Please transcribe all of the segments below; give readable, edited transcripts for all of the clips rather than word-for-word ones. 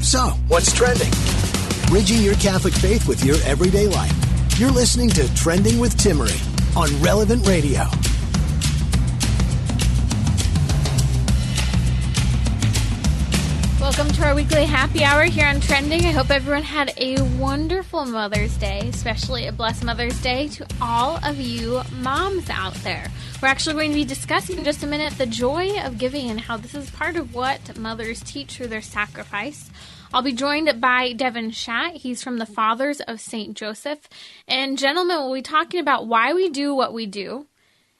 So, what's trending? Bridging your Catholic faith with your everyday life. You're listening to Trending with Timmerie on Relevant Radio. Welcome to our weekly happy hour here on Trending. I hope everyone had a wonderful Mother's Day, especially a blessed Mother's Day to all of you moms out there. We're actually going to be discussing in just a minute the joy of giving and how this is part of what mothers teach through their sacrifice. I'll be joined by Devin Schadt. He's from the Fathers of St. Joseph. And gentlemen, we'll be talking about why we do what we do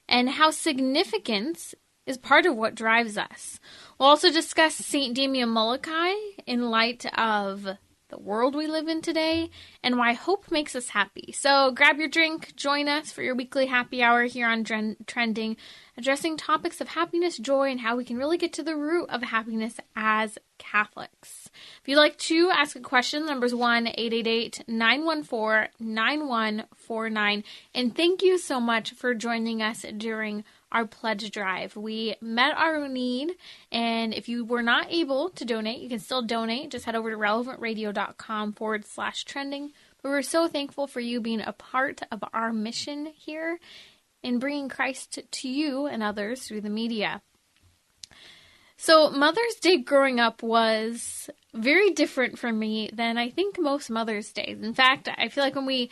and how significance is part of what drives us. We'll also discuss St. Damien of Molokai in light of the world we live in today and why hope makes us happy. So grab your drink, join us for your weekly happy hour here on Trending, addressing topics of happiness, joy, and how we can really get to the root of happiness as Catholics. If you'd like to ask a question, the number is 1-888-914-9149. And thank you so much for joining us during our pledge drive. We met our need, and if you were not able to donate, you can still donate. Just head over to relevantradio.com/trending. But we're so thankful for you being a part of our mission here in bringing Christ to you and others through the media. So Mother's Day growing up was very different for me than I think most Mother's Days. In fact, I feel like when we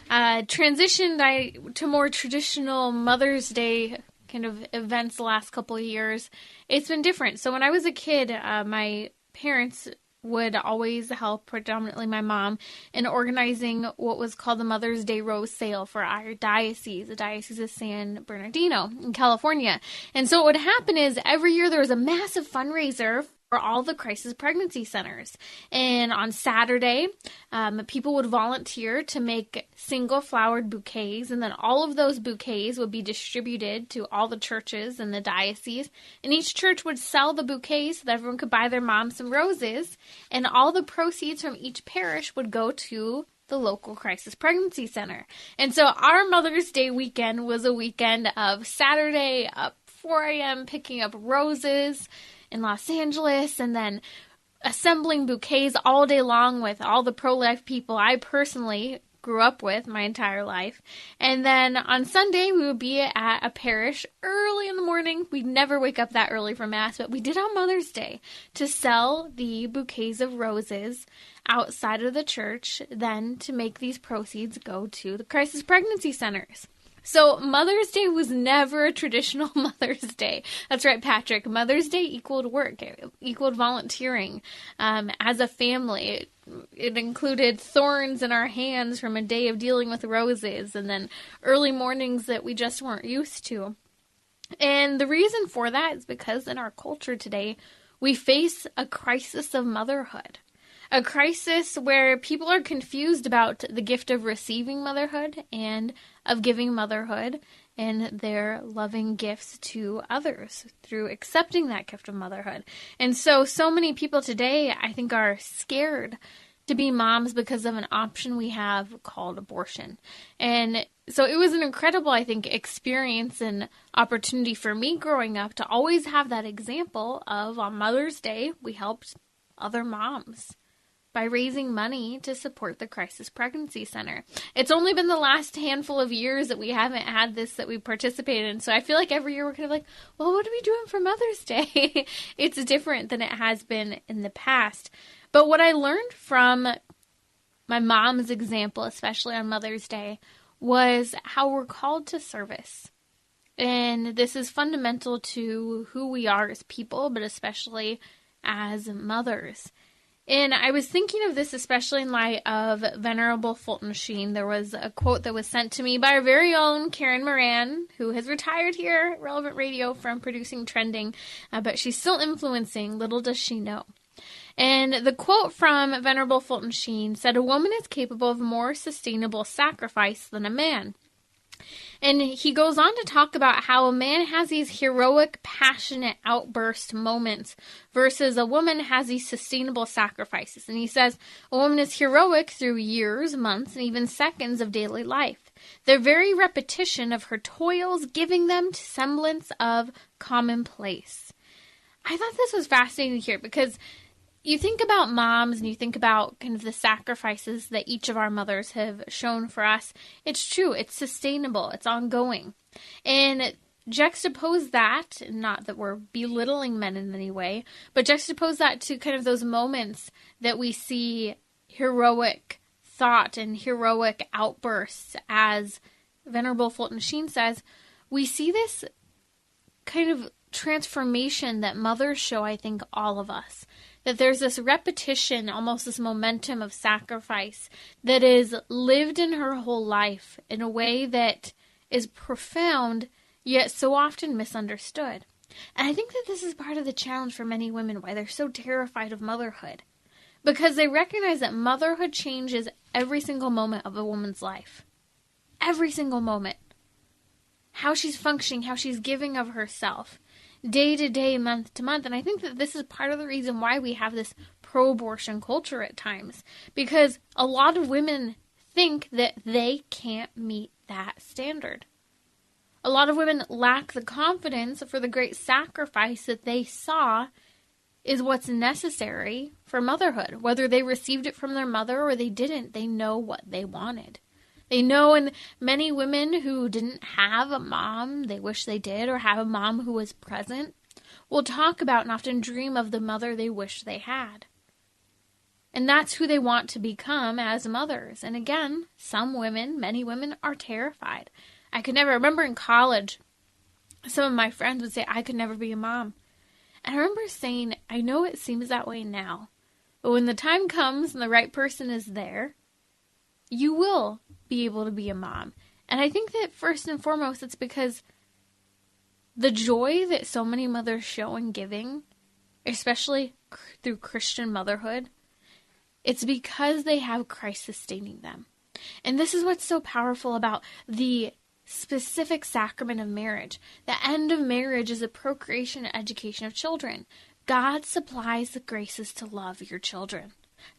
transitioned to more traditional Mother's Day kind of events the last couple of years, it's been different. So when I was a kid, my parents would always help, predominantly my mom, in organizing what was called the Mother's Day Rose Sale for our diocese, the Diocese of San Bernardino in California. And so what would happen is every year there was a massive fundraiser for all the crisis pregnancy centers. And on Saturday, people would volunteer to make single flowered bouquets, and then all of those bouquets would be distributed to all the churches in the diocese. And each church would sell the bouquets so that everyone could buy their mom some roses, and all the proceeds from each parish would go to the local crisis pregnancy center. And so our Mother's Day weekend was a weekend of Saturday up 4 a.m. picking up roses in Los Angeles, and then assembling bouquets all day long with all the pro-life people I personally grew up with my entire life. And then on Sunday, we would be at a parish early in the morning. We'd never wake up that early for Mass, but we did on Mother's Day to sell the bouquets of roses outside of the church, then to make these proceeds go to the crisis pregnancy centers. So Mother's Day was never a traditional Mother's Day. That's right, Patrick. Mother's Day equaled work. It equaled volunteering as a family. It included thorns in our hands from a day of dealing with roses, and then early mornings that we just weren't used to. And the reason for that is because in our culture today, we face a crisis of motherhood. A crisis where people are confused about the gift of receiving motherhood and of giving motherhood and their loving gifts to others through accepting that gift of motherhood. And so many people today, I think, are scared to be moms because of an option we have called abortion. And so it was an incredible, I think, experience and opportunity for me growing up to always have that example of on Mother's Day, we helped other moms by raising money to support the Crisis Pregnancy Center. It's only been the last handful of years that we haven't had this, that we participated in. So I feel like every year we're kind of like, well, what are we doing for Mother's Day? It's different than it has been in the past. But what I learned from my mom's example, especially on Mother's Day, was how we're called to service. And this is fundamental to who we are as people, but especially as mothers. And I was thinking of this especially in light of Venerable Fulton Sheen. There was a quote that was sent to me by our very own Karen Moran, who has retired here at Relevant Radio from producing Trending, but she's still influencing, little does she know. And the quote from Venerable Fulton Sheen said, "A woman is capable of more sustainable sacrifice than a man." And he goes on to talk about how a man has these heroic, passionate outburst moments versus a woman has these sustainable sacrifices. And he says, a woman is heroic through years, months, and even seconds of daily life. The very repetition of her toils giving them semblance of commonplace. I thought this was fascinating to hear because you think about moms and you think about kind of the sacrifices that each of our mothers have shown for us. It's true. It's sustainable. It's ongoing. And juxtapose that, not that we're belittling men in any way, but juxtapose that to kind of those moments that we see heroic thought and heroic outbursts, as Venerable Fulton Sheen says. We see this kind of transformation that mothers show, I think, all of us. That there's this repetition, almost this momentum of sacrifice that is lived in her whole life in a way that is profound, yet so often misunderstood. And I think that this is part of the challenge for many women, why they're so terrified of motherhood. Because they recognize that motherhood changes every single moment of a woman's life. Every single moment. How she's functioning, how she's giving of herself, day to day, month to month. And I think that this is part of the reason why we have this pro-abortion culture at times. Because a lot of women think that they can't meet that standard. A lot of women lack the confidence for the great sacrifice that they saw is what's necessary for motherhood. Whether they received it from their mother or they didn't, they know what they wanted. They know, and many women who didn't have a mom they wish they did, or have a mom who was present, will talk about and often dream of the mother they wish they had. And that's who they want to become as mothers. And again, some women, many women, are terrified. I remember in college, some of my friends would say, I could never be a mom. And I remember saying, I know it seems that way now, but when the time comes and the right person is there, you will be able to be a mom. And I think that first and foremost, it's because the joy that so many mothers show in giving, especially through Christian motherhood, it's because they have Christ sustaining them. And this is what's so powerful about the specific sacrament of marriage. The end of marriage is the procreation and education of children. God supplies the graces to love your children.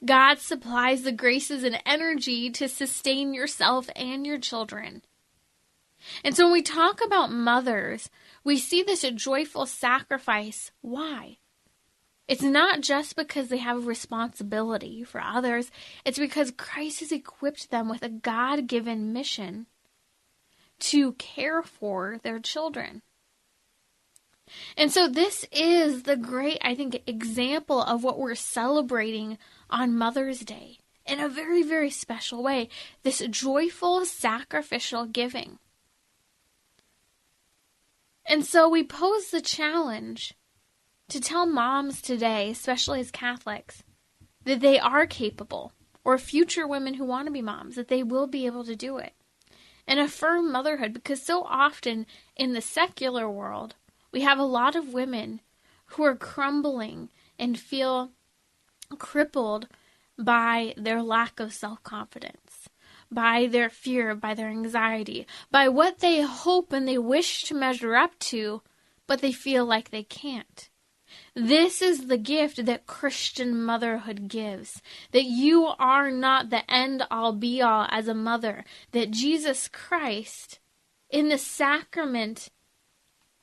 God supplies the graces and energy to sustain yourself and your children. And so when we talk about mothers, we see this joyful sacrifice. Why? It's not just because they have a responsibility for others. It's because Christ has equipped them with a God-given mission to care for their children. And so this is the great, I think, example of what we're celebrating on Mother's Day in a very, very special way. This joyful, sacrificial giving. And so we pose the challenge to tell moms today, especially as Catholics, that they are capable, or future women who want to be moms, that they will be able to do it. And affirm motherhood, because so often in the secular world, we have a lot of women who are crumbling and feel crippled by their lack of self-confidence, by their fear, by their anxiety, by what they hope and they wish to measure up to, but they feel like they can't. This is the gift that Christian motherhood gives, that you are not the end-all be-all as a mother, that Jesus Christ, in the sacrament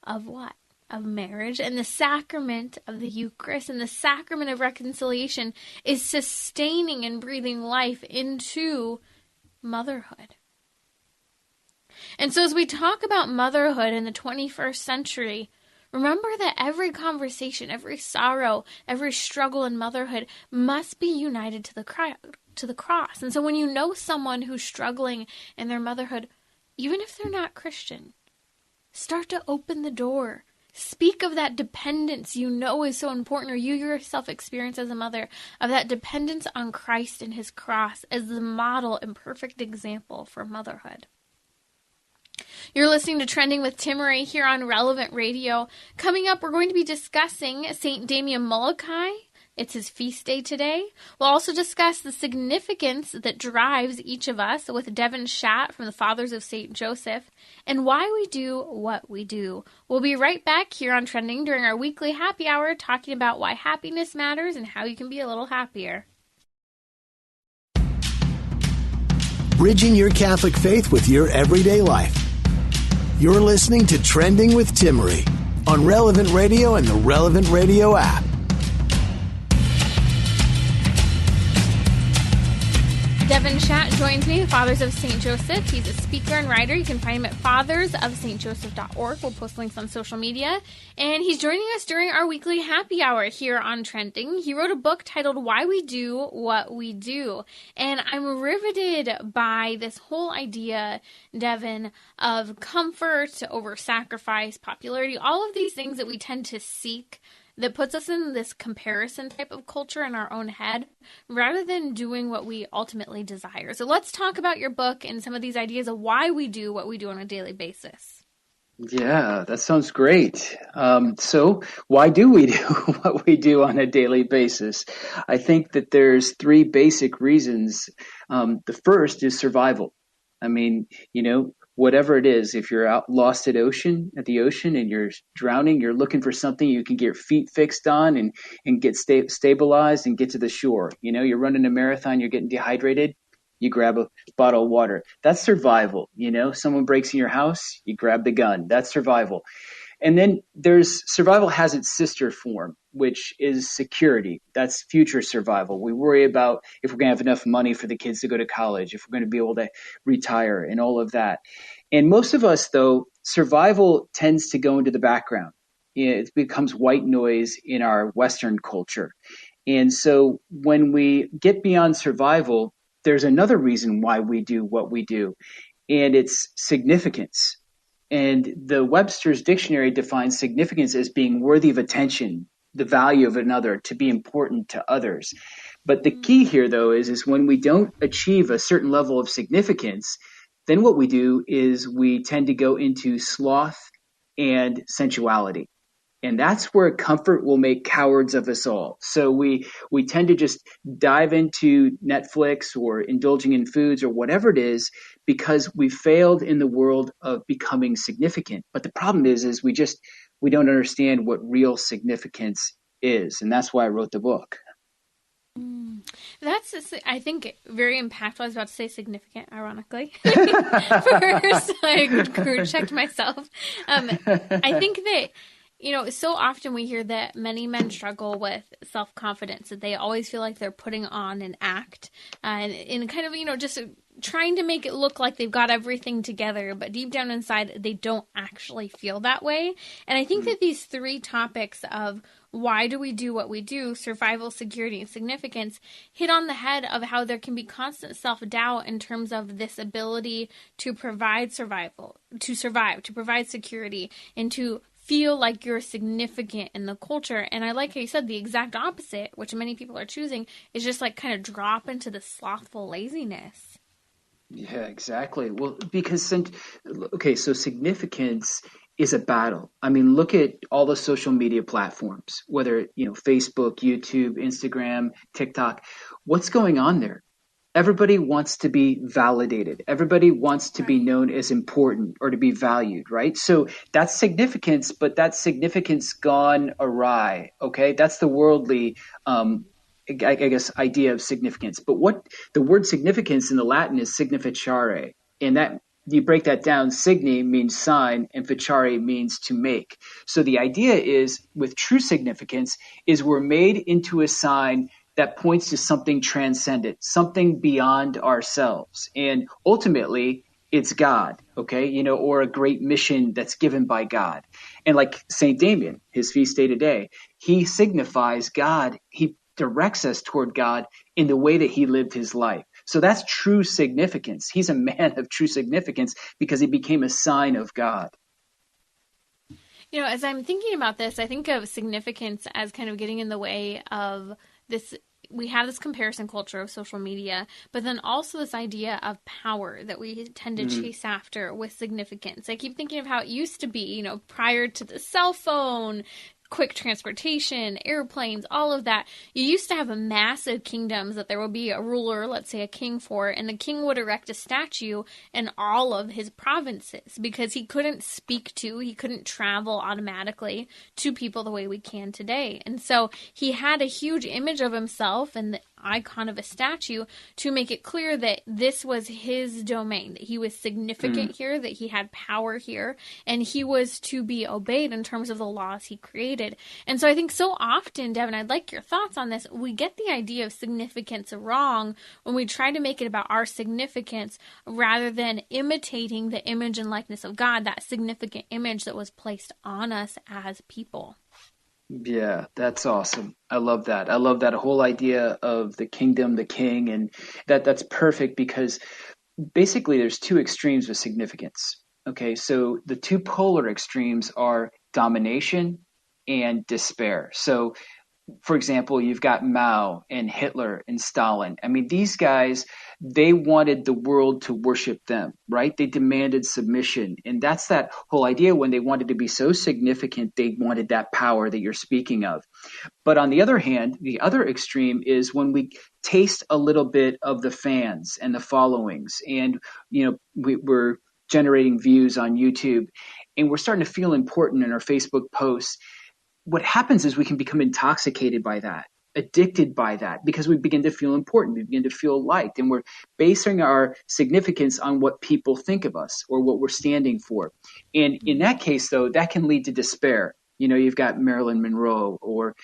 of what? Of marriage, and the sacrament of the Eucharist, and the sacrament of reconciliation is sustaining and breathing life into motherhood. And so as we talk about motherhood in the 21st century, remember that every conversation, every sorrow, every struggle in motherhood must be united to the cross. And so when you know someone who's struggling in their motherhood, even if they're not Christian, start to open the door. Speak of that dependence you know is so important, or you yourself experience as a mother, of that dependence on Christ and his cross as the model and perfect example for motherhood. You're listening to Trending with Timmerie here on Relevant Radio. Coming up, we're going to be discussing St. Damien of Molokai. It's his feast day today. We'll also discuss the significance that drives each of us with Devin Schadt from the Fathers of St. Joseph, and why we do what we do. We'll be right back here on Trending during our weekly happy hour, talking about why happiness matters and how you can be a little happier. Bridging your Catholic faith with your everyday life. You're listening to Trending with Timmerie on Relevant Radio and the Relevant Radio app. Devin Schadt joins me, Fathers of St. Joseph. He's a speaker and writer. You can find him at fathersofstjoseph.org. We'll post links on social media. And he's joining us during our weekly happy hour here on Trending. He wrote a book titled Why We Do What We Do. And I'm riveted by this whole idea, Devin, of comfort over sacrifice, popularity, all of these things that we tend to seek that puts us in this comparison type of culture in our own head rather than doing what we ultimately desire. So let's talk about your book and some of these ideas of why we do what we do on a daily basis. Yeah, that sounds great. So why do we do what we do on a daily basis? I think that there's three basic reasons. The first is survival. I mean, whatever it is, if you're out lost at the ocean and you're drowning, you're looking for something you can get your feet fixed on and get stabilized and get to the shore. You're running a marathon, you're getting dehydrated, you grab a bottle of water. That's survival. Someone breaks in your house, you grab the gun. That's survival. And then survival has its sister form, which is security. That's future survival. We worry about if we're going to have enough money for the kids to go to college, if we're going to be able to retire and all of that. And most of us, though, survival tends to go into the background. It becomes white noise in our Western culture. And so when we get beyond survival, there's another reason why we do what we do, and it's significance. And the Webster's Dictionary defines significance as being worthy of attention, the value of another, to be important to others. But the key here, though, is when we don't achieve a certain level of significance, then what we do is we tend to go into sloth and sensuality. And that's where comfort will make cowards of us all. So we tend to just dive into Netflix or indulging in foods or whatever it is because we failed in the world of becoming significant. But the problem is we don't understand what real significance is. And that's why I wrote the book. That's, I think, very impactful. I was about to say significant, ironically. First, I checked myself. I think that, so often we hear that many men struggle with self-confidence, that they always feel like they're putting on an act and kind of, just trying to make it look like they've got everything together, but deep down inside, they don't actually feel that way. And I think that these three topics of why do we do what we do, survival, security, and significance, hit on the head of how there can be constant self-doubt in terms of this ability to provide survival, to survive, to provide security, and to feel like you're significant in the culture. And I like how you said the exact opposite, which many people are choosing, is just like kind of drop into the slothful laziness. Yeah, exactly. Well, because, so significance is a battle. I mean, look at all the social media platforms, whether, Facebook, YouTube, Instagram, TikTok. What's going on there? Everybody wants to be validated. Everybody wants to be known as important or to be valued, right? So that's significance, but that's significance gone awry, okay? That's the worldly, I guess, idea of significance. But what the word significance in the Latin is significare, and that you break that down, signi means sign and ficare means to make. So the idea is with true significance is we're made into a sign that points to something transcendent, something beyond ourselves. And ultimately, it's God, okay, or a great mission that's given by God. And like St. Damien, his feast day today, he signifies God. He directs us toward God in the way that he lived his life. So that's true significance. He's a man of true significance because he became a sign of God. As I'm thinking about this, I think of significance as kind of getting in the way of this. We have this comparison culture of social media, but then also this idea of power that we tend to chase after with significance. I keep thinking of how it used to be, prior to the cell phone, quick transportation, airplanes, all of that. You used to have a massive kingdoms that there would be a ruler, let's say a king for, and the king would erect a statue in all of his provinces because he couldn't he couldn't travel automatically to people the way we can today. And so he had a huge image of himself and icon of a statue to make it clear that this was his domain, that he was significant here, that he had power here, and he was to be obeyed in terms of the laws he created. And so I think so often, Devin, I'd like your thoughts on this. We get the idea of significance wrong when we try to make it about our significance rather than imitating the image and likeness of God, that significant image that was placed on us as people. Yeah, that's awesome. I love that. I love that whole idea of the kingdom, the king, and that's perfect because basically there's two extremes of significance. Okay, so the two polar extremes are domination and despair. So for example, you've got Mao and Hitler and Stalin. I mean, these guys, they wanted the world to worship them, right? They demanded submission. And that's that whole idea when they wanted to be so significant, they wanted that power that you're speaking of. But on the other hand, the other extreme is when we taste a little bit of the fans and the followings and, we're generating views on YouTube and we're starting to feel important in our Facebook posts. What happens is we can become intoxicated by that, addicted by that, because we begin to feel important, we begin to feel liked, and we're basing our significance on what people think of us or what we're standing for. And in that case, though, that can lead to despair. You've got Marilyn Monroe or,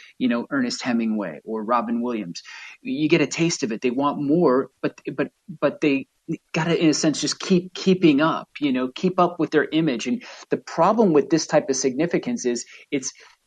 Ernest Hemingway or Robin Williams. You get a taste of it. They want more, but they got to, in a sense, just keeping up, keep up with their image. And the problem with this type of significance is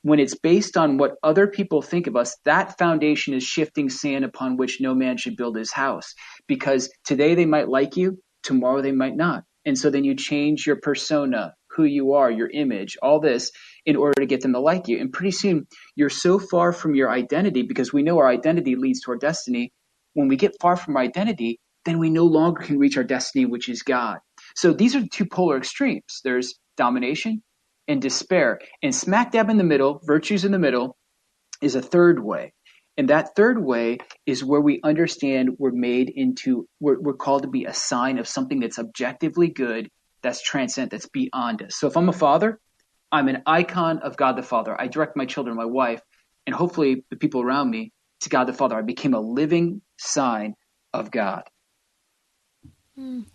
when it's based on what other people think of us, that foundation is shifting sand upon which no man should build his house. Because today they might like you, tomorrow they might not. And so then you change your persona, who you are, your image, all this in order to get them to like you. And pretty soon you're so far from your identity, because we know our identity leads to our destiny. When we get far from our identity, then we no longer can reach our destiny, which is God. So these are the two polar extremes. There's domination and despair. And smack dab in the middle, virtues in the middle, is a third way. And that third way is where we understand we're called to be a sign of something that's objectively good, that's transcendent, that's beyond us. So if I'm a father, I'm an icon of God the Father. I direct my children, my wife, and hopefully the people around me to God the Father. I became a living sign of God.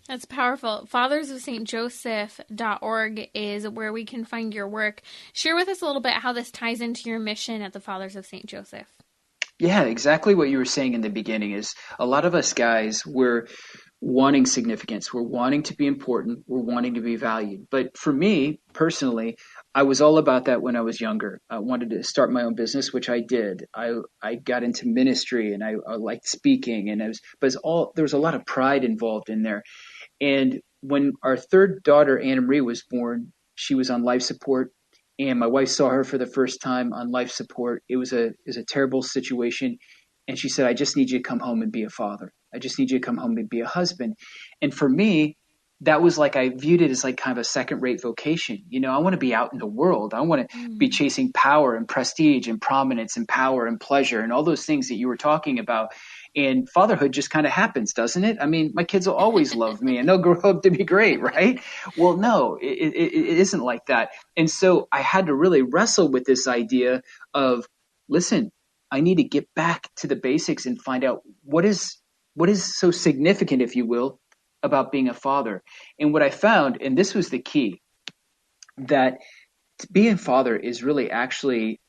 That's powerful. FathersofSt.Joseph.org is where we can find your work. Share with us a little bit how this ties into your mission at the Fathers of St. Joseph. Yeah, exactly what you were saying in the beginning is a lot of us guys, we're wanting significance. We're wanting to be important. We're wanting to be valued. But for me personally, I was all about that when I was younger. I wanted to start my own business, which I did. I got into ministry and I liked speaking, and there was a lot of pride involved in there. And when our third daughter, Anna-Marie, was born, she was on life support, and my wife saw her for the first time on life support. It was a terrible situation. And she said, I just need you to come home and be a father. I just need you to come home and be a husband. And for me, that was like, I viewed it as like kind of a second-rate vocation. I want to be out in the world. I want to be chasing power and prestige and prominence and power and pleasure and all those things that you were talking about. And fatherhood just kind of happens, doesn't it? I mean, my kids will always love me and they'll grow up to be great, right? Well, no, it isn't like that. And so I had to really wrestle with this idea of, listen, I need to get back to the basics and find out what is so significant, if you will, about being a father. And what I found, and this was the key, that to be a father is really actually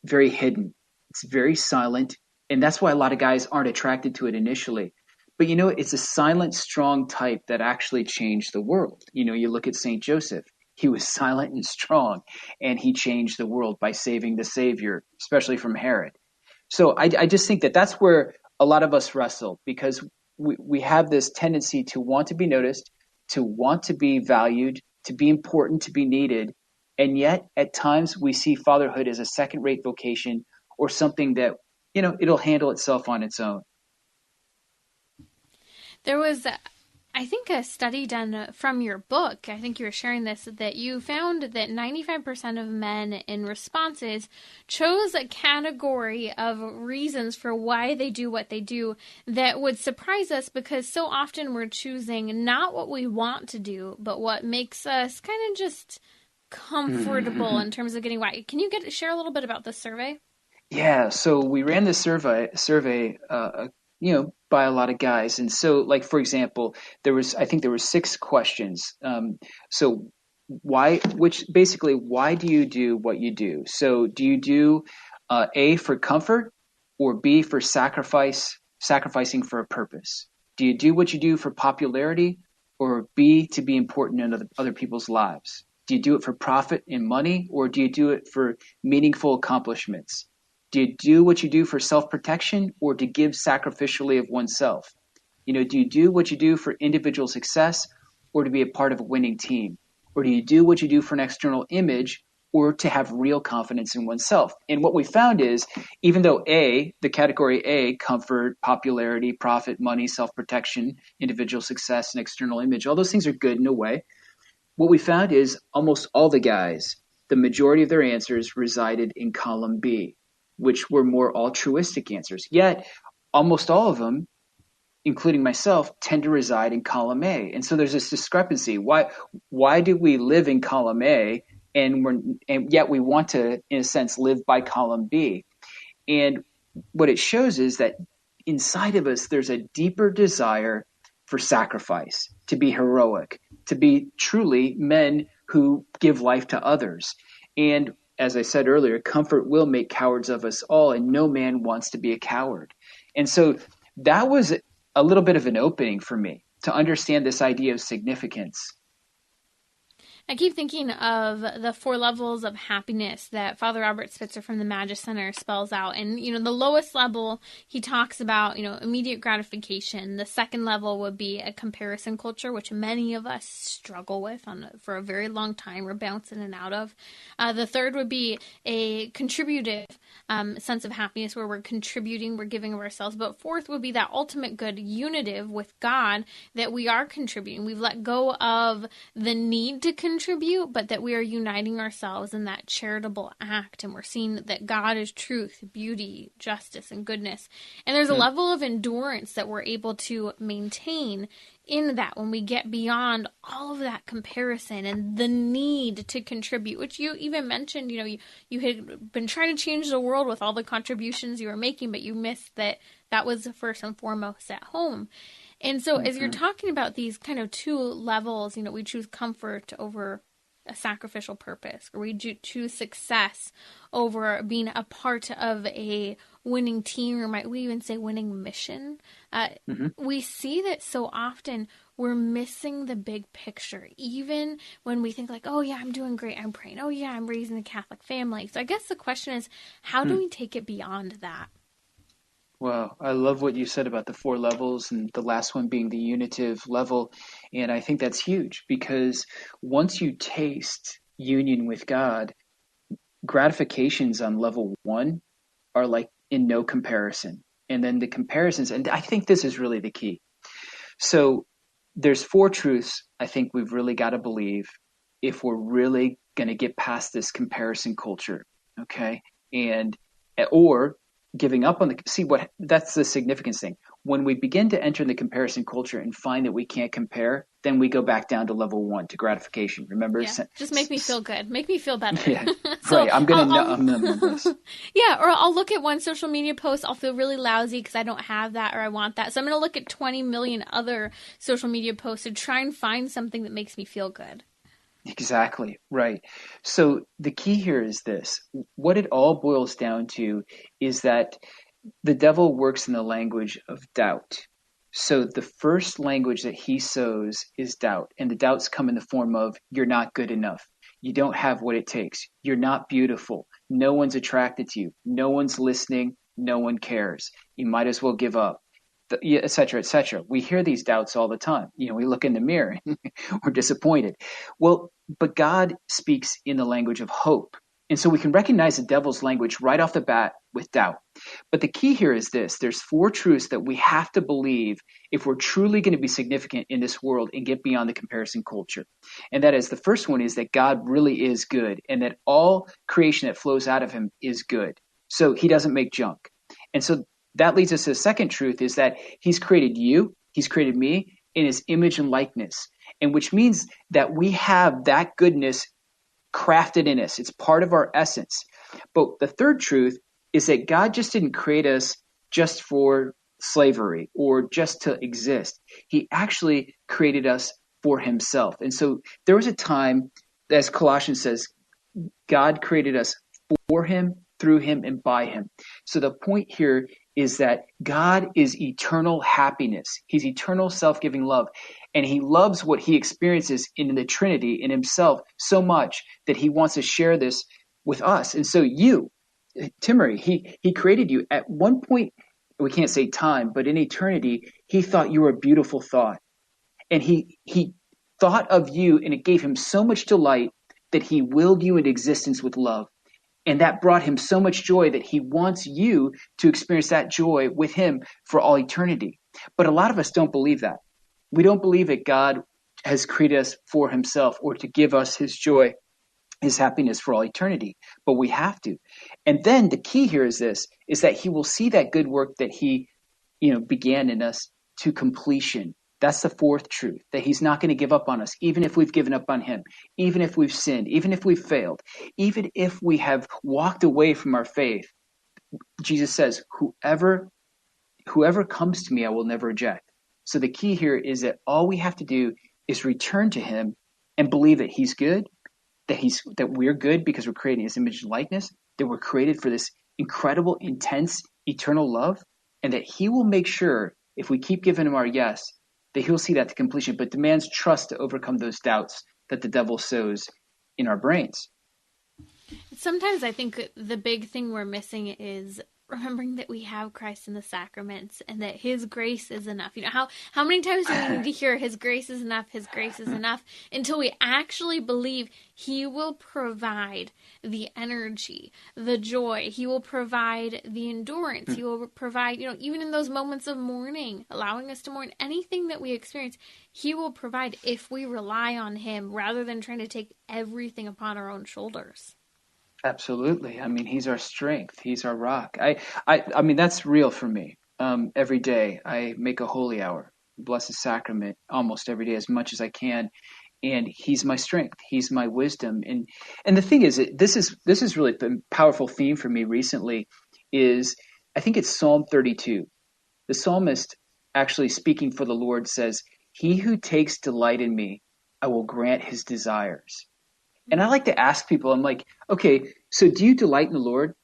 very hidden. It's very silent. And that's why a lot of guys aren't attracted to it initially. But it's a silent, strong type that actually changed the world. You look at St. Joseph. He was silent and strong, and he changed the world by saving the Savior, especially from Herod. So I just think that that's where a lot of us wrestle, because we have this tendency to want to be noticed, to want to be valued, to be important, to be needed. And yet at times we see fatherhood as a second-rate vocation or something that, it'll handle itself on its own. There was, I think, a study done from your book. I think you were sharing this, that you found that 95% of men in responses chose a category of reasons for why they do what they do that would surprise us, because so often we're choosing not what we want to do, but what makes us kind of just comfortable in terms of getting why. Can you share a little bit about this survey? Yeah, so we ran this survey by a lot of guys. And so, like, for example, I think there were 6 questions. So why do you do what you do? So do you do A, for comfort, or B, for sacrificing for a purpose? Do you do what you do for popularity, or B, to be important in other people's lives? Do you do it for profit and money, or do you do it for meaningful accomplishments? Do you do what you do for self-protection, or to give sacrificially of oneself? Do you do what you do for individual success, or to be a part of a winning team? Or do you do what you do for an external image, or to have real confidence in oneself? And what we found is, even though the category A, comfort, popularity, profit, money, self-protection, individual success, and external image, all those things are good in a way. What we found is almost all the guys, the majority of their answers resided in column B, which were more altruistic answers. Yet, almost all of them, including myself, tend to reside in column A. And so there's this discrepancy. Why do we live in column A and yet we want to, in a sense, live by column B? And what it shows is that inside of us, there's a deeper desire for sacrifice, to be heroic, to be truly men who give life to others. And as I said earlier, comfort will make cowards of us all, and no man wants to be a coward. And so that was a little bit of an opening for me to understand this idea of significance. I keep thinking of the 4 levels of happiness that Father Robert Spitzer from the Magis Center spells out. And, the lowest level, he talks about, immediate gratification. The second level would be a comparison culture, which many of us struggle with for a very long time. We're bouncing in and out of. The third would be a contributive sense of happiness where we're contributing, we're giving of ourselves. But fourth would be that ultimate good unitive with God, that we are contributing. We've let go of the need to contribute, but that we are uniting ourselves in that charitable act, and we're seeing that God is truth, beauty, justice, and goodness. And there's a level of endurance that we're able to maintain in that when we get beyond all of that comparison and the need to contribute, which you even mentioned. You had been trying to change the world with all the contributions you were making, but you missed that was first and foremost at home. And so as you're talking about these kind of 2 levels, we choose comfort over a sacrificial purpose, or we choose success over being a part of a winning team, or might we even say winning mission. We see that so often we're missing the big picture, even when we think like, oh yeah, I'm doing great, I'm praying, oh yeah, I'm raising a Catholic family. So I guess the question is, how do we take it beyond that? Wow, I love what you said about the 4 levels, and the last one being the unitive level. And I think that's huge, because once you taste union with God, gratifications on level 1 are like in no comparison. And then the comparisons, and I think this is really the key. So there's 4 truths I think we've really got to believe if we're really going to get past this comparison culture, okay? Or giving up on that's the significance thing. When we begin to enter the comparison culture and find that we can't compare, then we go back down to level 1, to gratification. Remember? Yeah, just make me feel good. Make me feel better. Yeah, so right. I'm going to know this. Yeah, or I'll look at one social media post. I'll feel really lousy because I don't have that or I want that. So I'm going to look at 20 million other social media posts to try and find something that makes me feel good. Exactly, right. So the key here is this. What it all boils down to is that the devil works in the language of doubt. So the first language that he sows is doubt. And the doubts come in the form of, you're not good enough. You don't have what it takes. You're not beautiful. No one's attracted to you. No one's listening. No one cares. You might as well give up. Et cetera, et cetera. We hear these doubts all the time. We look in the mirror, we're disappointed. Well, but God speaks in the language of hope. And so we can recognize the devil's language right off the bat with doubt. But the key here is this. There's 4 truths that we have to believe if we're truly going to be significant in this world and get beyond the comparison culture. And that is, the first one is that God really is good, and that all creation that flows out of him is good. So he doesn't make junk. And so that leads us to the second truth, is that he's created you, he's created me in his image and likeness, and which means that we have that goodness crafted in us. It's part of our essence. But the third truth is that God just didn't create us just for slavery or just to exist. He actually created us for himself. And so there was a time, as Colossians says, God created us for him, through him, and by him. So the point here is that God is eternal happiness. He's eternal self-giving love. And he loves what he experiences in the Trinity, in himself, so much that he wants to share this with us. And so you, Timmerie, he created you. At one point, we can't say time, but in eternity, he thought you were a beautiful thought. And he thought of you, and it gave him so much delight that he willed you into existence with love. And that brought him so much joy that he wants you to experience that joy with him for all eternity. But a lot of us don't believe that. We don't believe that God has created us for himself or to give us his joy, his happiness for all eternity. But we have to. And then the key here is this, is that he will see that good work that he, began in us to completion. That's the fourth truth, that he's not going to give up on us, even if we've given up on him, even if we've sinned, even if we've failed, even if we have walked away from our faith. Jesus says, whoever comes to me, I will never reject. So the key here is that all we have to do is return to him and believe that he's good, that we're good because we're created in his image and likeness, that we're created for this incredible, intense, eternal love, and that he will make sure, if we keep giving him our yes, that he'll see that to completion, but demands trust to overcome those doubts that the devil sows in our brains. Sometimes I think the big thing we're missing is remembering that we have Christ in the sacraments and that his grace is enough. How many times do we need to hear his grace is enough, his grace is enough, until we actually believe he will provide the energy, the joy, he will provide the endurance, he will provide, even in those moments of mourning, allowing us to mourn, anything that we experience, he will provide if we rely on him rather than trying to take everything upon our own shoulders. Absolutely. I mean, he's our strength. He's our rock. I mean, that's real for me. Every day I make a holy hour, Blessed Sacrament, almost every day as much as I can. And he's my strength. He's my wisdom. And the thing is, this is really a powerful theme for me recently is, I think it's Psalm 32. The psalmist, actually speaking for the Lord, says, "He who takes delight in me, I will grant his desires." And I like to ask people, I'm like, okay, so do you delight in the Lord?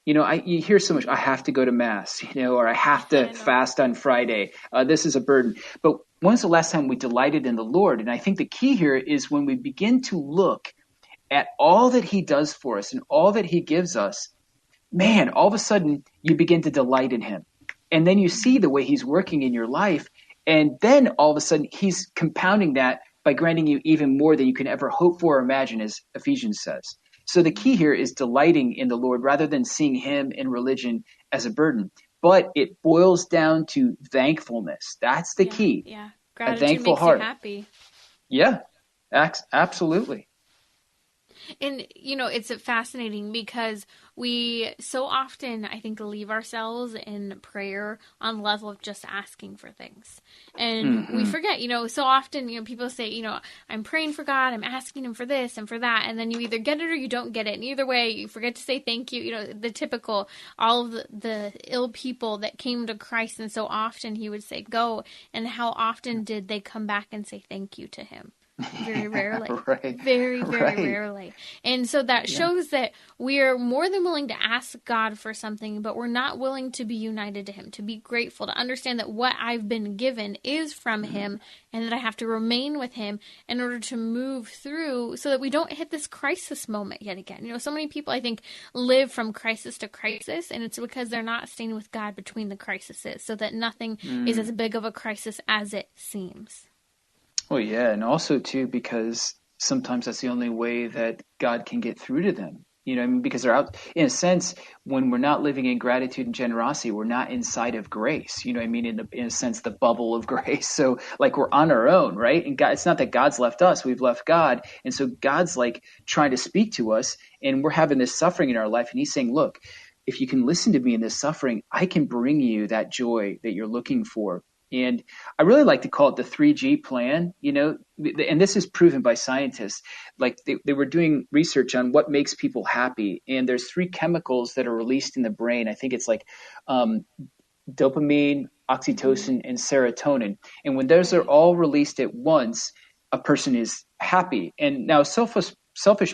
You hear so much, I have to go to mass, or I have to fast on Friday. This is a burden. But when's the last time we delighted in the Lord? And I think the key here is when we begin to look at all that he does for us and all that he gives us, man, all of a sudden you begin to delight in him. And then you see the way he's working in your life. And then all of a sudden he's compounding that by granting you even more than you can ever hope for or imagine, as Ephesians says. So the key here is delighting in the Lord rather than seeing him in religion as a burden. But it boils down to thankfulness. That's the key. Yeah. A Gratitude thankful makes heart. you happy. Yeah, absolutely. And, it's fascinating because we so often, I think, leave ourselves in prayer on the level of just asking for things. And we forget, so often, people say, I'm praying for God, I'm asking him for this and for that. And then you either get it or you don't get it. And either way, you forget to say thank you. The typical, all of the ill people that came to Christ. And so often he would say, go. And how often did they come back and say thank you to him? Very rarely. Right. Very, very Right. rarely. And so that shows that we are more than willing to ask God for something, but we're not willing to be united to him, to be grateful, to understand that what I've been given is from him and that I have to remain with him in order to move through so that we don't hit this crisis moment yet again. So many people, I think, live from crisis to crisis, and it's because they're not staying with God between the crises so that nothing is as big of a crisis as it seems. Well, yeah, and also too because sometimes that's the only way that God can get through to them. Because they're out, in a sense, when we're not living in gratitude and generosity, we're not inside of grace. In a sense, the bubble of grace. So like we're on our own, right? And God, it's not that God's left us, we've left God. And so God's like trying to speak to us and we're having this suffering in our life. And he's saying, look, if you can listen to me in this suffering, I can bring you that joy that you're looking for. And I really like to call it the 3G plan, and this is proven by scientists. Like they were doing research on what makes people happy. And there's 3 chemicals that are released in the brain. I think it's like dopamine, oxytocin, and serotonin. And when those are all released at once, a person is happy. And now selfish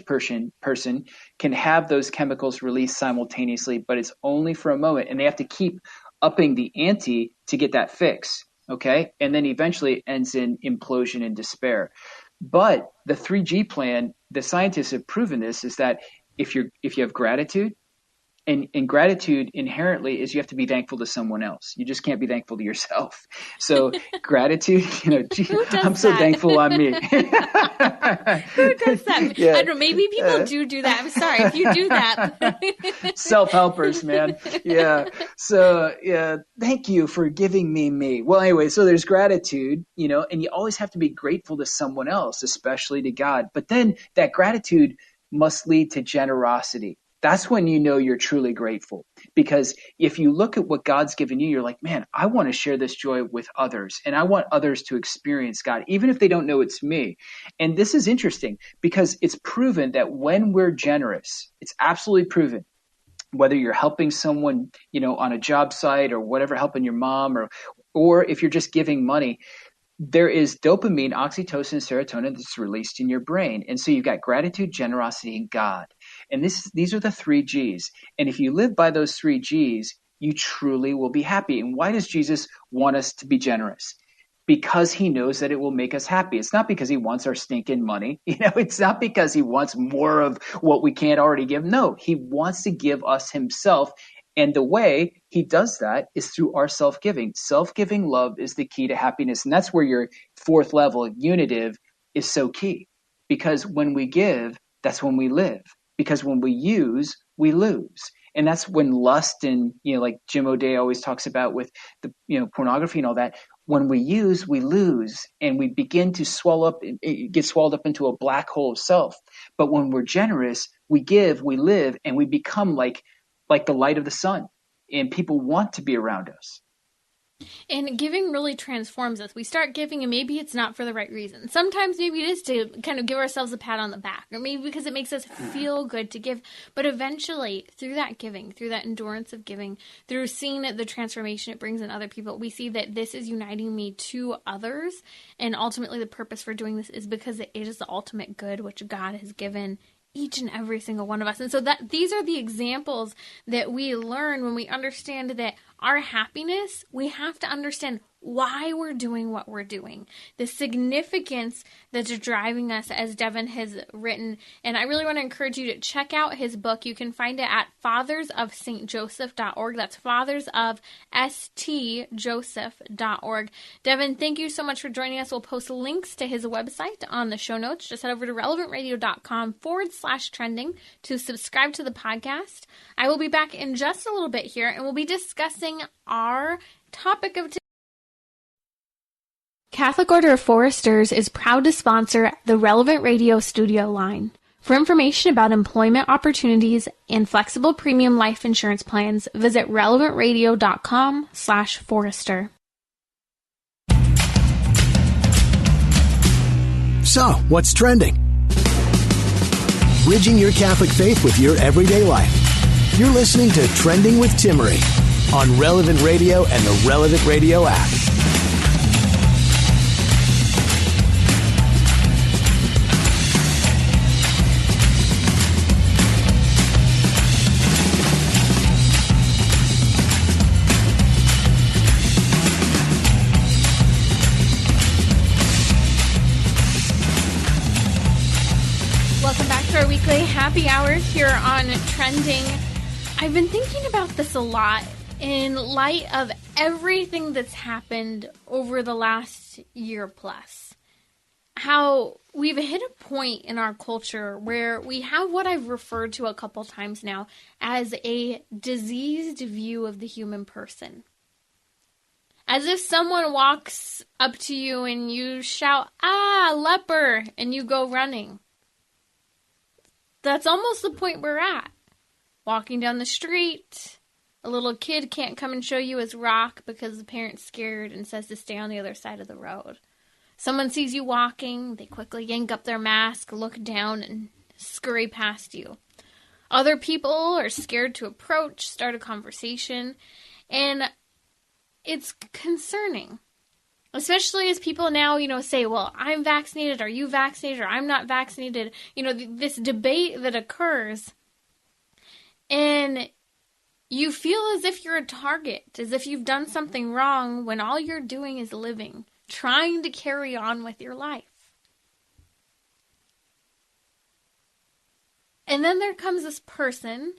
person can have those chemicals released simultaneously, but it's only for a moment. And they have to keep upping the ante to get that fix. Okay. And then eventually it ends in implosion and despair. But the 3G plan, the scientists have proven this, is that if you have gratitude, and gratitude inherently is you have to be thankful to someone else. You just can't be thankful to yourself. So gratitude, gee, I'm so thankful I'm me. Who does that? Yeah. I don't know. Maybe people do that. I'm sorry if you do that. Self-helpers, man. Yeah. So, yeah, thank you for giving me. Well, anyway, so there's gratitude, and you always have to be grateful to someone else, especially to God. But then that gratitude must lead to generosity. That's when you know you're truly grateful. Because if you look at what God's given you, you're like, man, I want to share this joy with others. And I want others to experience God, even if they don't know it's me. And this is interesting because it's proven that when we're generous, it's absolutely proven, whether you're helping someone, on a job site or whatever, helping your mom, or if you're just giving money, there is dopamine, oxytocin, serotonin that's released in your brain. And so you've got gratitude, generosity, and God. And these are the 3Gs. And if you live by those 3Gs, you truly will be happy. And why does Jesus want us to be generous? Because he knows that it will make us happy. It's not because he wants our stinking money. It's not because he wants more of what we can't already give. No, he wants to give us himself. And the way he does that is through our self-giving. Self-giving love is the key to happiness. And that's where your fourth level, unitive, is so key. Because when we give, that's when we live. Because when we use, we lose. And that's when lust and, like Jim O'Day always talks about with the, pornography and all that, when we use, we lose. And we begin to swell up, get swallowed up into a black hole of self. But when we're generous, we give, we live, and we become like the light of the sun. And people want to be around us. And giving really transforms us. We start giving and maybe it's not for the right reason. Sometimes maybe it is to kind of give ourselves a pat on the back, or maybe because it makes us feel good to give. But eventually, through that giving, through that endurance of giving, through seeing the transformation it brings in other people, we see that this is uniting me to others. And ultimately the purpose for doing this is because it is the ultimate good which God has given each and every single one of us. And so that these are the examples that we learn when we understand that our happiness, we have to understand why we're doing what we're doing, the significance that's driving us, as Devin has written. And I really want to encourage you to check out his book. You can find it at fathersofstjoseph.org. That's fathersofstjoseph.org. Devin, thank you so much for joining us. We'll post links to his website on the show notes. Just head over to relevantradio.com/trending to subscribe to the podcast. I will be back in just a little bit here, and we'll be discussing our topic of today. Catholic Order of Foresters is proud to sponsor the Relevant Radio studio line. For information about employment opportunities and flexible premium life insurance plans, visit relevantradio.com/forester. So, what's trending? Bridging your Catholic faith with your everyday life. You're listening to Trending with Timmerie on Relevant Radio and the Relevant Radio app. Welcome back to our weekly happy hour here on Trending. I've been thinking about this a lot in light of everything that's happened over the last year plus. How we've hit a point in our culture where we have what I've referred to a couple times now as a diseased view of the human person. As if someone walks up to you and you shout, "Ah, leper," and you go running. That's almost the point we're at. Walking down the street, a little kid can't come and show you his rock because the parent's scared and says to stay on the other side of the road. Someone sees you walking, they quickly yank up their mask, look down, and scurry past you. Other people are scared to approach, start a conversation, and it's concerning. Especially as people now, say, well, I'm vaccinated, are you vaccinated, or I'm not vaccinated. This debate that occurs. And you feel as if you're a target, as if you've done something wrong when all you're doing is living, trying to carry on with your life. And then there comes this person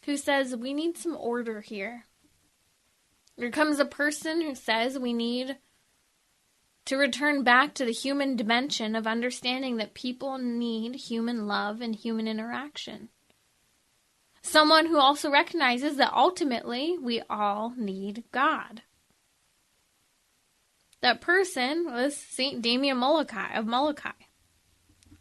who says, we need some order here. There comes a person who says we need to return back to the human dimension of understanding that people need human love and human interaction. Someone who also recognizes that ultimately we all need God. That person was Saint Damien of Molokai,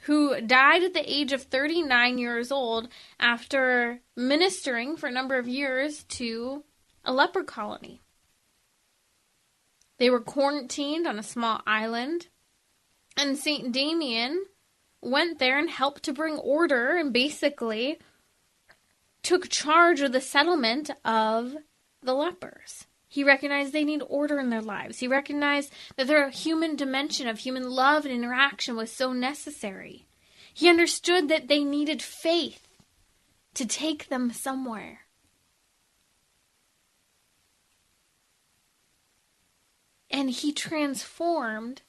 who died at the age of 39 years old after ministering for a number of years to a leper colony. They were quarantined on a small island, and St. Damian went there and helped to bring order and basically took charge of the settlement of the lepers. He recognized they need order in their lives. He recognized that their human dimension of human love and interaction was so necessary. He understood that they needed faith to take them somewhere. And he transformed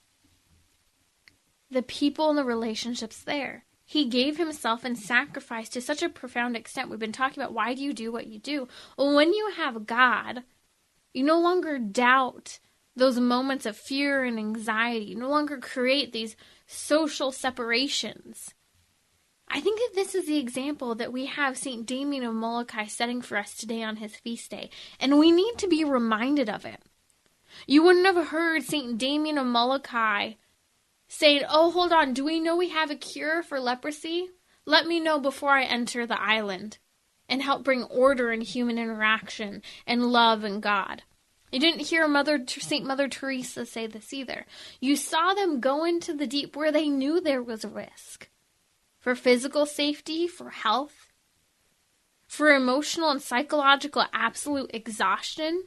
the people and the relationships there. He gave himself and sacrificed to such a profound extent. We've been talking about why do you do what you do? Well, when you have God, you no longer doubt those moments of fear and anxiety. You no longer create these social separations. I think that this is the example that we have St. Damien of Molokai setting for us today on his feast day. And we need to be reminded of it. You wouldn't have heard St. Damien of Molokai saying, oh, hold on, do we know we have a cure for leprosy? Let me know before I enter the island and help bring order and human interaction and love and God. You didn't hear St. Mother Teresa say this either. You saw them go into the deep where they knew there was a risk. For physical safety, for health, for emotional and psychological absolute exhaustion.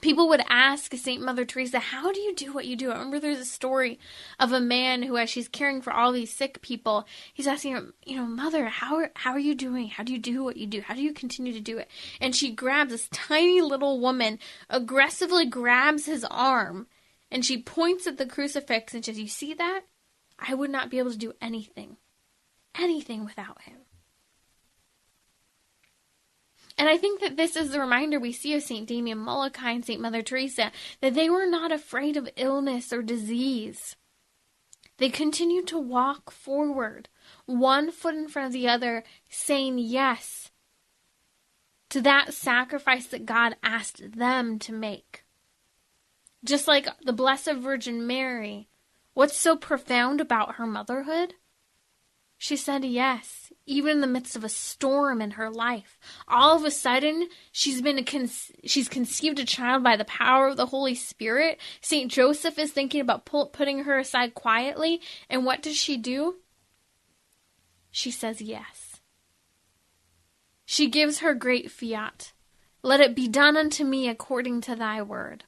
People would ask St. Mother Teresa, how do you do what you do? I remember there's a story of a man who, as she's caring for all these sick people, he's asking her, Mother, how are you doing? How do you do what you do? How do you continue to do it? And she grabs this tiny little woman, aggressively grabs his arm, and she points at the crucifix and says, you see that? I would not be able to do anything without him. And I think that this is the reminder we see of St. Damien Molokai and St. Mother Teresa, that they were not afraid of illness or disease. They continued to walk forward, one foot in front of the other, saying yes to that sacrifice that God asked them to make. Just like the Blessed Virgin Mary, what's so profound about her motherhood? She said yes. Even in the midst of a storm in her life, all of a sudden, she's conceived a child by the power of the Holy Spirit. St. Joseph is thinking about putting her aside quietly. And what does she do? She says yes. She gives her great fiat. Let it be done unto me according to thy word.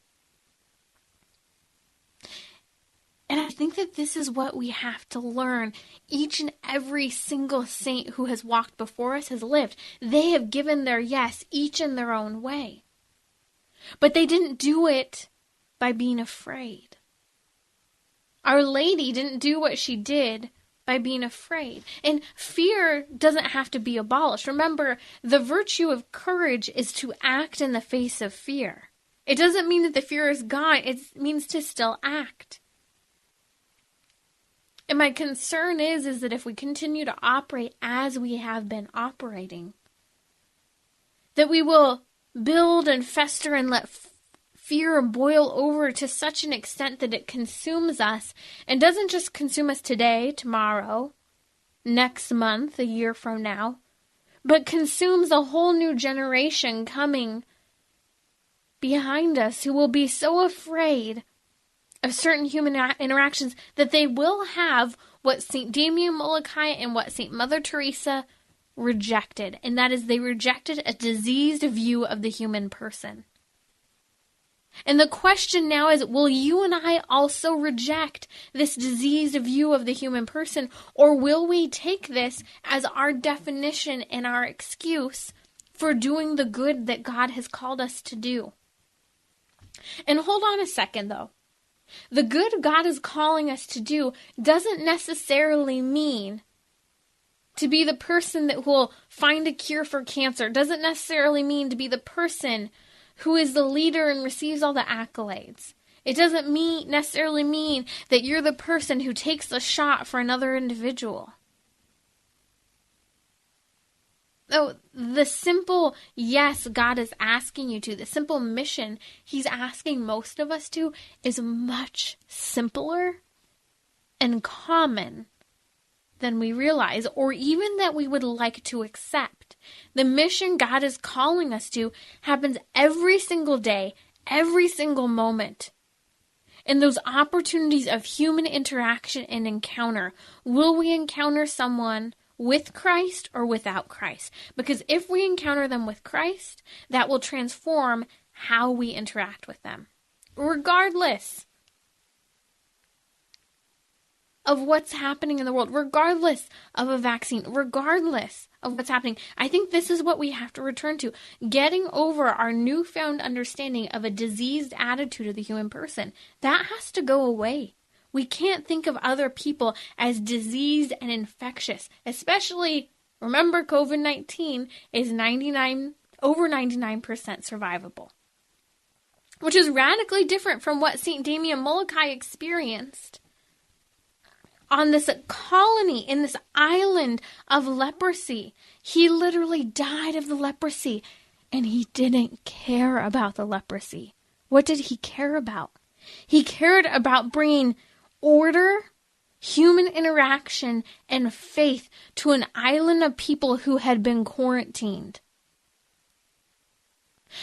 And I think that this is what we have to learn. Each and every single saint who has walked before us has lived. They have given their yes, each in their own way. But they didn't do it by being afraid. Our Lady didn't do what she did by being afraid. And fear doesn't have to be abolished. Remember, the virtue of courage is to act in the face of fear. It doesn't mean that the fear is gone. It means to still act. And my concern is that if we continue to operate as we have been operating, that we will build and fester and let fear boil over to such an extent that it consumes us, and doesn't just consume us today, tomorrow, next month, a year from now, but consumes a whole new generation coming behind us who will be so afraid of certain human interactions that they will have what St. Damien Molokai and what St. Mother Teresa rejected, and that is they rejected a diseased view of the human person. And the question now is, will you and I also reject this diseased view of the human person, or will we take this as our definition and our excuse for doing the good that God has called us to do? And hold on a second, though. The good God is calling us to do doesn't necessarily mean to be the person that will find a cure for cancer. Doesn't necessarily mean to be the person who is the leader and receives all the accolades. It doesn't necessarily mean that you're the person who takes the shot for another individual. Oh, the simple yes God is asking you to, the simple mission he's asking most of us to, is much simpler and common than we realize, or even that we would like to accept. The mission God is calling us to happens every single day, every single moment. In those opportunities of human interaction and encounter, will we encounter someone with Christ or without Christ? Because if we encounter them with Christ, that will transform how we interact with them, regardless of what's happening in the world, regardless of a vaccine, regardless of what's happening. I think this is what we have to return to, getting over our newfound understanding of a diseased attitude of the human person. That has to go away. We can't think of other people as diseased and infectious, especially, remember, COVID-19 is over 99% survivable, which is radically different from what St. Damien of Molokai experienced on this colony, in this island of leprosy. He literally died of the leprosy, and he didn't care about the leprosy. What did he care about? He cared about bringing order, human interaction, and faith to an island of people who had been quarantined.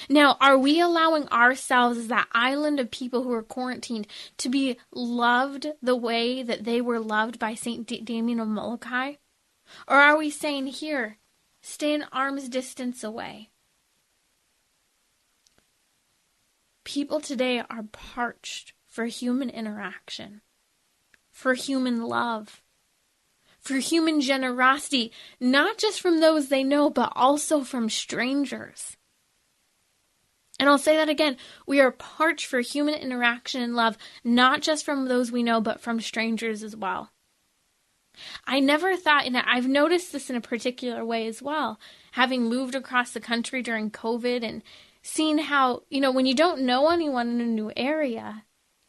Now, are we allowing ourselves as that island of people who are quarantined to be loved the way that they were loved by St. Damien of Molokai? Or are we saying, here, stay an arm's distance away? People today are parched for human interaction, for human love, for human generosity, not just from those they know, but also from strangers. And I'll say that again. We are parched for human interaction and love, not just from those we know, but from strangers as well. I never thought, and I've noticed this in a particular way as well, having moved across the country during COVID and seeing how, when you don't know anyone in a new area,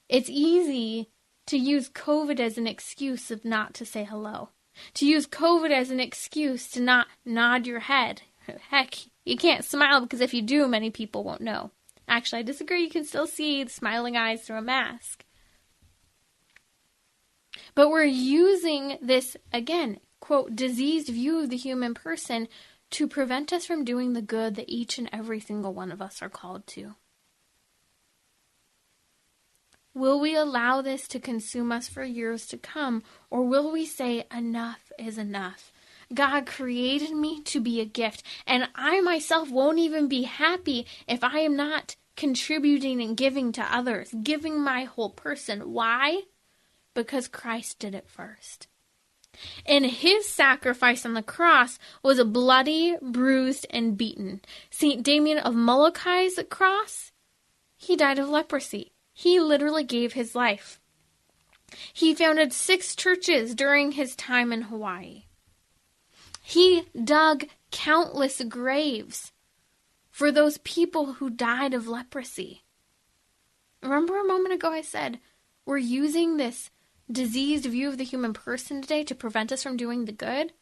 it's easy to use COVID as an excuse of not to say hello, to use COVID as an excuse to not nod your head. Heck, you can't smile because if you do, many people won't know. Actually, I disagree. You can still see the smiling eyes through a mask. But we're using this, again, quote, diseased view of the human person to prevent us from doing the good that each and every single one of us are called to. Will we allow this to consume us for years to come, or will we say enough is enough? God created me to be a gift, and I myself won't even be happy if I am not contributing and giving to others, giving my whole person. Why? Because Christ did it first. And his sacrifice on the cross was bloody, bruised, and beaten. St. Damien of Molokai's cross, he died of leprosy. He literally gave his life. He founded 6 churches during his time in Hawaii. He dug countless graves for those people who died of leprosy. Remember a moment ago I said we're using this diseased view of the human person today to prevent us from doing the good?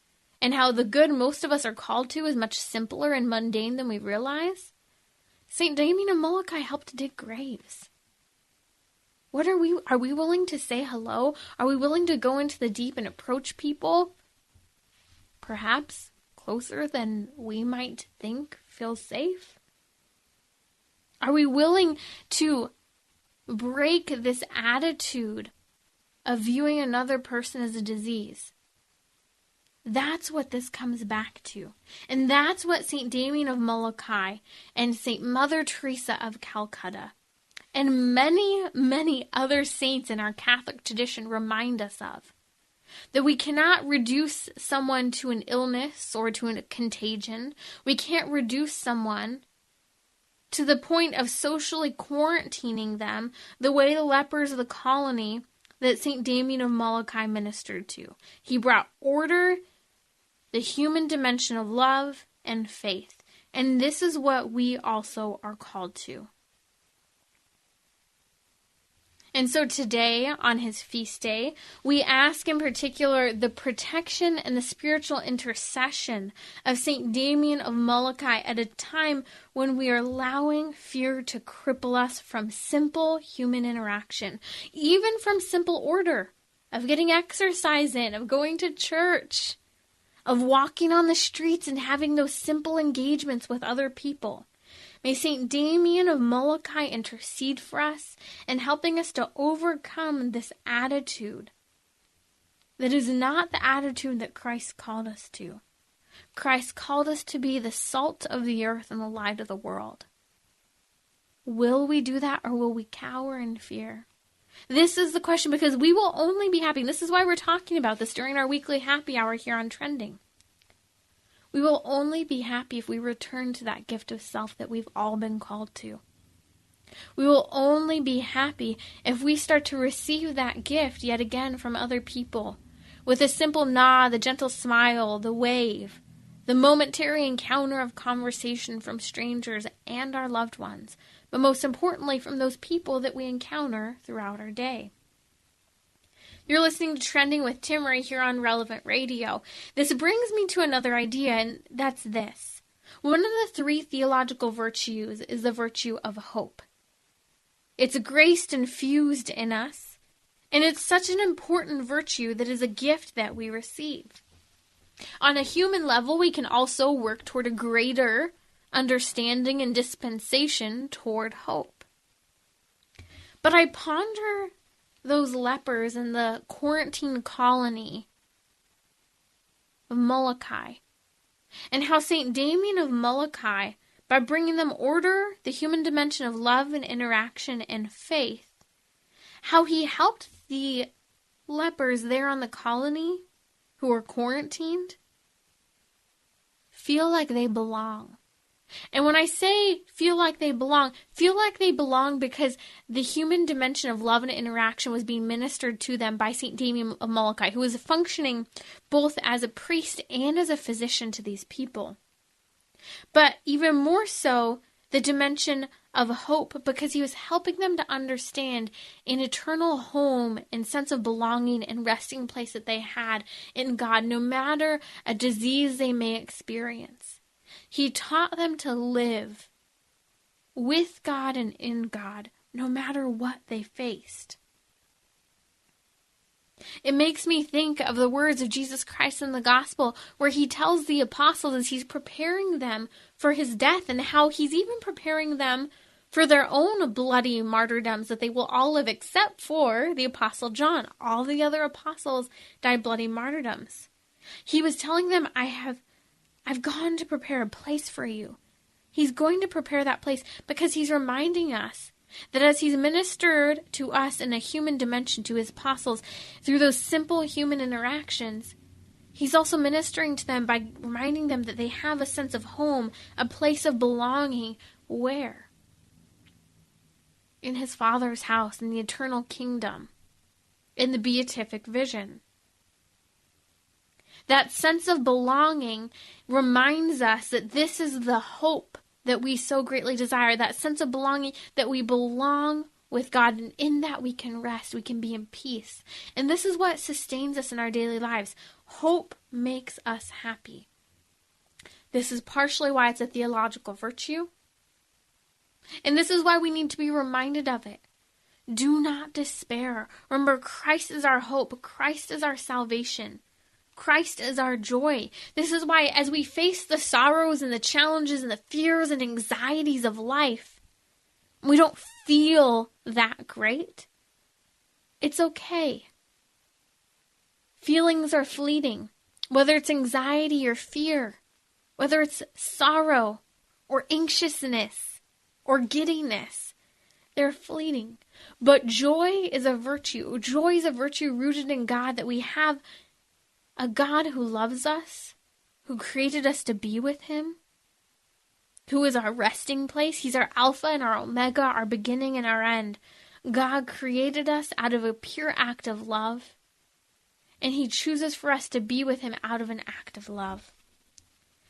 And how the good most of us are called to is much simpler and mundane than we realize? St. Damien of Molokai helped dig graves. What are we willing to say hello? Are we willing to go into the deep and approach people? Perhaps closer than we might think feels safe? Are we willing to break this attitude of viewing another person as a disease? That's what this comes back to. And that's what St. Damien of Molokai and St. Mother Teresa of Calcutta and many, many other saints in our Catholic tradition remind us of. That we cannot reduce someone to an illness or to a contagion. We can't reduce someone to the point of socially quarantining them the way the lepers of the colony that St. Damien of Molokai ministered to. He brought order, the human dimension of love and faith. And this is what we also are called to. And so today, on his feast day, we ask in particular the protection and the spiritual intercession of St. Damien of Molokai at a time when we are allowing fear to cripple us from simple human interaction, even from simple order of getting exercise in, of going to church, of walking on the streets and having those simple engagements with other people. May St. Damien of Molokai intercede for us in helping us to overcome this attitude that is not the attitude that Christ called us to. Christ called us to be the salt of the earth and the light of the world. Will we do that, or will we cower in fear? This is the question, because we will only be happy. This is why we're talking about this during our weekly happy hour here on Trending. We will only be happy if we return to that gift of self that we've all been called to. We will only be happy if we start to receive that gift yet again from other people, with a simple nod, the gentle smile, the wave, the momentary encounter of conversation from strangers and our loved ones, but most importantly from those people that we encounter throughout our day. You're listening to Trending with Timmerie here on Relevant Radio. This brings me to another idea, and that's this. One of the 3 theological virtues is the virtue of hope. It's graced and fused in us, and it's such an important virtue that is a gift that we receive. On a human level, we can also work toward a greater understanding and dispensation toward hope. But I ponder those lepers in the quarantine colony of Molokai, and how St. Damien of Molokai, by bringing them order, the human dimension of love and interaction and faith, how he helped the lepers there on the colony who were quarantined feel like they belong. And when I say feel like they belong because the human dimension of love and interaction was being ministered to them by St. Damien of Molokai, who was functioning both as a priest and as a physician to these people. But even more so, the dimension of hope, because he was helping them to understand an eternal home and sense of belonging and resting place that they had in God, no matter a disease they may experience. He taught them to live with God and in God, no matter what they faced. It makes me think of the words of Jesus Christ in the gospel, where he tells the apostles as he's preparing them for his death, and how he's even preparing them for their own bloody martyrdoms that they will all live, except for the apostle John. All the other apostles died bloody martyrdoms. He was telling them, I've gone to prepare a place for you. He's going to prepare that place because he's reminding us that as he's ministered to us in a human dimension, to his apostles, through those simple human interactions, he's also ministering to them by reminding them that they have a sense of home, a place of belonging. Where? In his Father's house, in the eternal kingdom, in the beatific vision. That sense of belonging reminds us that this is the hope that we so greatly desire, that sense of belonging, that we belong with God, and in that we can rest, we can be in peace. And this is what sustains us in our daily lives. Hope makes us happy. This is partially why it's a theological virtue, and this is why we need to be reminded of it. Do not despair. Remember, Christ is our hope. Christ is our salvation. Christ is our joy. This is why as we face the sorrows and the challenges and the fears and anxieties of life, we don't feel that great. It's okay. Feelings are fleeting. Whether it's anxiety or fear, whether it's sorrow or anxiousness or giddiness, they're fleeting. But joy is a virtue. Joy is a virtue rooted in God, that we have a God who loves us, who created us to be with him, who is our resting place. He's our Alpha and our Omega, our beginning and our end. God created us out of a pure act of love, and he chooses for us to be with him out of an act of love.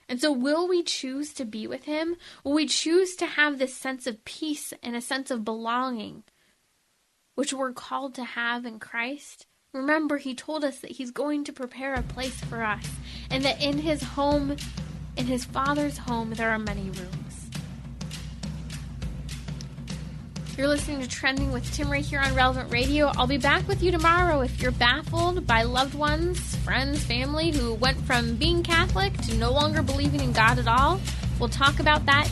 And so will we choose to be with him? Will we choose to have this sense of peace and a sense of belonging, which we're called to have in Christ? Remember, he told us that he's going to prepare a place for us, and that in his home, in his Father's home, there are many rooms. You're listening to Trending with Timmerie here on Relevant Radio. I'll be back with you tomorrow. If you're baffled by loved ones, friends, family who went from being Catholic to no longer believing in God at all, we'll talk about that.